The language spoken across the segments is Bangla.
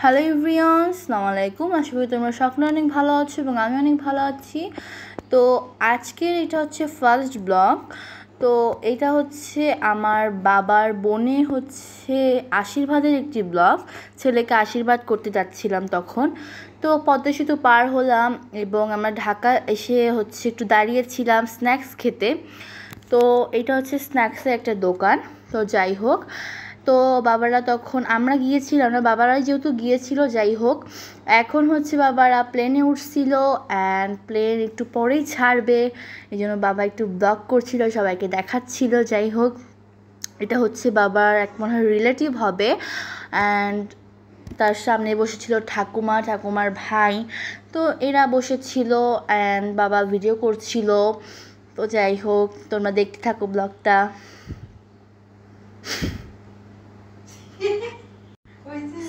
হ্যালো এভরিওয়ান, আসসালামু আলাইকুম। আশা করি তোমরা সকলে অনেক ভালো আছো এবং আমি অনেক ভালো আছি। তো আজকের এটা হচ্ছে ফার্স্ট ব্লগ। তো এটা হচ্ছে আমার বাবার বোনের হচ্ছে আশীর্বাদের একটি ব্লগ। ছেলেকে আশীর্বাদ করতে যাচ্ছিলাম তখন। তো পদ্মা সেতু পার হলাম এবং আমরা ঢাকা এসে হচ্ছে একটু দাঁড়িয়েছিলাম স্ন্যাক্স খেতে। তো এটা হচ্ছে স্ন্যাক্সের একটা দোকান। তো যাই হোক, তো বাবারা তখন আমরা গিয়েছিলাম না, বাবারাই যেহেতু গিয়েছিল, যাই হোক এখন হচ্ছে বাবারা প্লেনে উঠছিল অ্যান্ড প্লেন একটু পরেই ছাড়বে, এই জন্য বাবা একটু ব্লগ করছিল, সবাইকে দেখাচ্ছিল। যাই হোক, এটা হচ্ছে বাবার এক মনে হয় রিলেটিভ হবে অ্যান্ড তার সামনে বসেছিল ঠাকুমার ভাই। তো এরা বসেছিল অ্যান্ড বাবা ভিডিও করছিল। তো যাই হোক, তোমরা দেখতে থাকো ব্লগটা।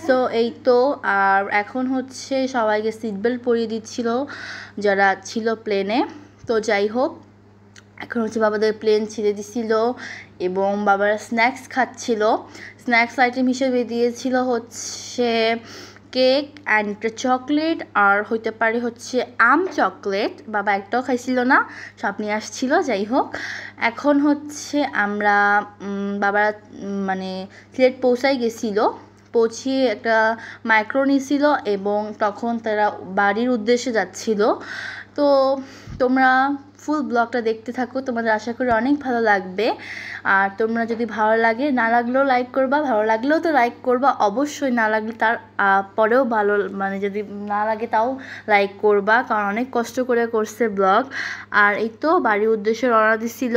সো এই তো, আর এখন হচ্ছে সবাইকে সিট বেল্ট পরিয়ে দিচ্ছিল যারা ছিল প্লেনে। তো যাই হোক, এখন হচ্ছে বাবাদের প্লেন ছেড়ে দিছিল এবং বাবারা স্ন্যাক্স খাচ্ছিল। স্ন্যাক্স আইটেম হিসেবে দিয়েছিল হচ্ছে কেক অ্যান্ড একটা চকলেট, আর হইতে পারে হচ্ছে আম চকলেট। বাবা একটাও খাইছিল না, সব নিয়ে আসছিল। যাই হোক, এখন হচ্ছে আমরা বাবারা মানে সিলেট পৌঁছাই গেছিলো। পৌঁছিয়ে একটা মাইক্রো নিছিল এবং তখন তারা বাড়ির উদ্দেশ্যে যাচ্ছিল। তো তোমরা ফুল ব্লগটা দেখতে থাকো, তোমাদের আশা করি অনেক ভালো লাগবে। আর তোমরা যদি ভালো লাগে, না লাগলেও লাইক করবা, ভালো লাগলেও তো লাইক করবা অবশ্যই, না লাগলে তার পরেও ভালো, মানে যদি না লাগে তাও লাইক করবা, কারণ অনেক কষ্ট করে করছে ব্লগ। আর এই তো বাড়ির উদ্দেশ্যে রওনা দিছিল।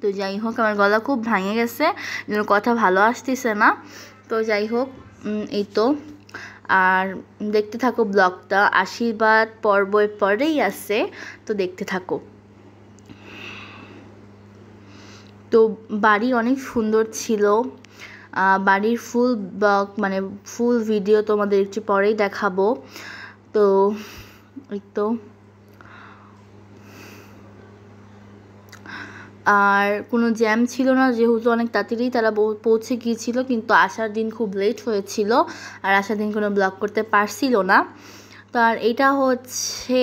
তো যাই হোক, আমার গলা খুব ভাঙে গেছে, যেন কথা ভালো আসতেছে না। তো যাই হোক, এই তো, আর দেখতে থাকো ব্লগটা। আশীর্বাদ পর্বের পরেই আছে, তো দেখতে থাকো। তো বাড়ি অনেক সুন্দর ছিল। বাড়ির ফুল ব্লগ মানে ফুল ভিডিও তোমাদের একটু পরেই দেখাবো। তো এই তো, আর কোনো জ্যাম ছিল না, যেহেতু অনেক তাড়াতাড়ি তারা পৌঁছে গিয়েছিল, কিন্তু আসার দিন খুব লেট হয়েছিল আর আসার দিন কোনো ব্লগ করতে পারছিল না। তো আর এটা হচ্ছে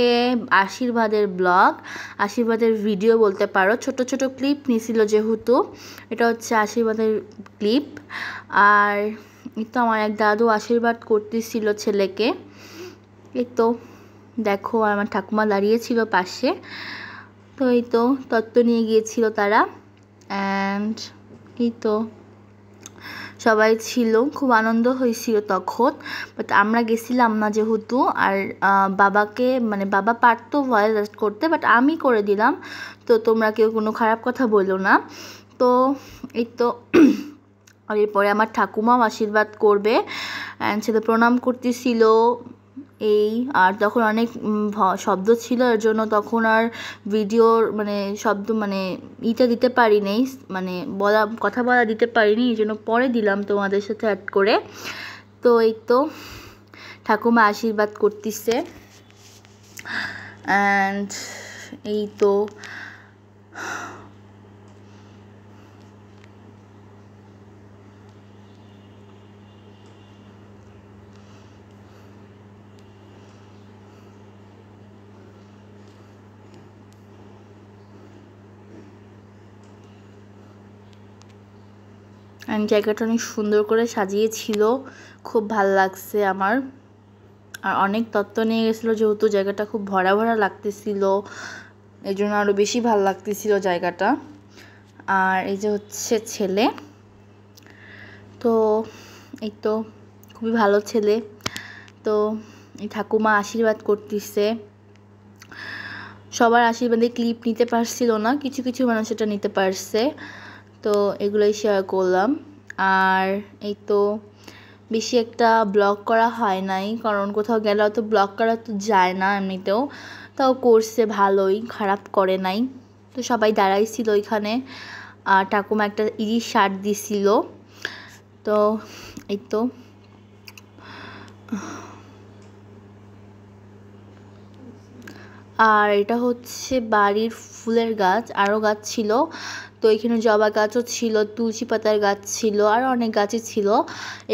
আশীর্বাদের ব্লগ, আশীর্বাদের ভিডিও বলতে পারো, ছোট ছোট ক্লিপ নিয়েছিল যেহেতু। এটা হচ্ছে আশীর্বাদের ক্লিপ। আর এই তো আমার এক দাদু আশীর্বাদ করতেছিল ছেলেকে। এই তো দেখো, আর আমার ঠাকুমা দাঁড়িয়েছিল পাশে। তো এই তো তত্ত্ব নিয়ে গিয়েছিল তারা অ্যান্ড এই তো সবাই ছিল, খুব আনন্দ হয়েছিল তখন। বাট আমরা গেছিলাম না যেহেতু, আর বাবাকে মানে বাবা পারতো ভয়েস করতে, বাট আমি করে দিলাম। তো তোমরা কেউ কোনো খারাপ কথা বলো না। তো এই তো, আর এরপরে আমার ঠাকুমাও আশীর্বাদ করবে অ্যান্ড ছেলে প্রণাম করতেছিল। এই আর তখন অনেক শব্দ ছিল, এর জন্য তখন আর ভিডিওর মানে শব্দ মানে দিতে পারিনি, মানে কথা বলা দিতে পারিনি, এই জন্য পরে দিলাম তোমাদের সাথে অ্যাড করে। তো এই তো ঠাকুমা আশীর্বাদ করতেছে অ্যান্ড এই তো জায়গাটা অনেক সুন্দর করে সাজিয়েছিল, খুব ভাল লাগছে আমার। আর অনেক তত্ত্ব নিয়ে গেছিলো যেহেতু জায়গাটা খুব ভরা ভরা লাগতেছিল, এই জন্য আরও বেশি ভাল লাগতেছিল জায়গাটা। আর এই যে হচ্ছে ছেলে, তো এই তো খুবই ভালো ছেলে। তো এই ঠাকুমা আশীর্বাদ করতেছে। সবার আশীর্বাদে ক্লিপ নিতে পারছিল না, কিছু কিছু মানুষ এটা নিতে পারছে। তো এগুলোই শেয়ার করলাম। আর এই তো বেশি একটা ব্লগ করা হয় নাই, কারণ কোথাও গেলে তো ব্লগ করা তো যায় না এমনিতেও। তাও করছে ভালোই, খারাপ করে নাই। তো সবাই দাঁড়াইছিল ওইখানে, আর ঠাকুমা একটা ইলিশ শার্ট দিছিল। তো এই তো, আর এটা হচ্ছে বাড়ির ফুলের গাছ, আরও গাছ ছিল। তো এখানে জবা গাছও ছিল, তুলসী পাতার গাছ ছিল, আর অনেক গাছই ছিল।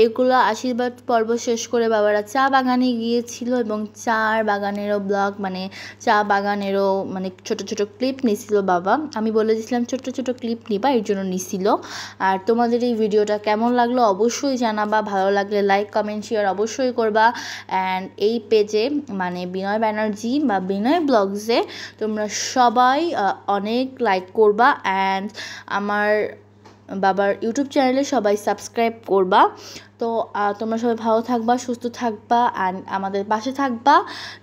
এগুলো আশীর্বাদ পর্ব শেষ করে বাবারা চা বাগানে গিয়েছিল এবং চার বাগানেরও ব্লগ মানে চা বাগানেরও মানে ছোট ছোট ক্লিপ নিছিল বাবা। আমি বলে দিয়েছিলাম ছোট ছোট ক্লিপ নিবা, এর জন্য নিছিল। আর তোমাদের এই ভিডিওটা কেমন লাগলো অবশ্যই জানাবা, ভালো লাগলে লাইক কমেন্ট শেয়ার অবশ্যই করবা। অ্যান্ড এই পেজে মানে বিনয় ব্যানার্জি বা বিনয় ব্লগসে তোমরা সবাই অনেক লাইক করবা, অ্যান্ড আমার বাবার ইউটিউব চ্যানেলে সবাই সাবস্ক্রাইব করবা। তো তোমরা সবাই ভালো থাকবা, সুস্থ থাকবা, অ্যান্ড আমাদের পাশে থাকবা।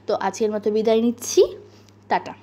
তো আজকের মতো বিদায় নিচ্ছি, টাটা।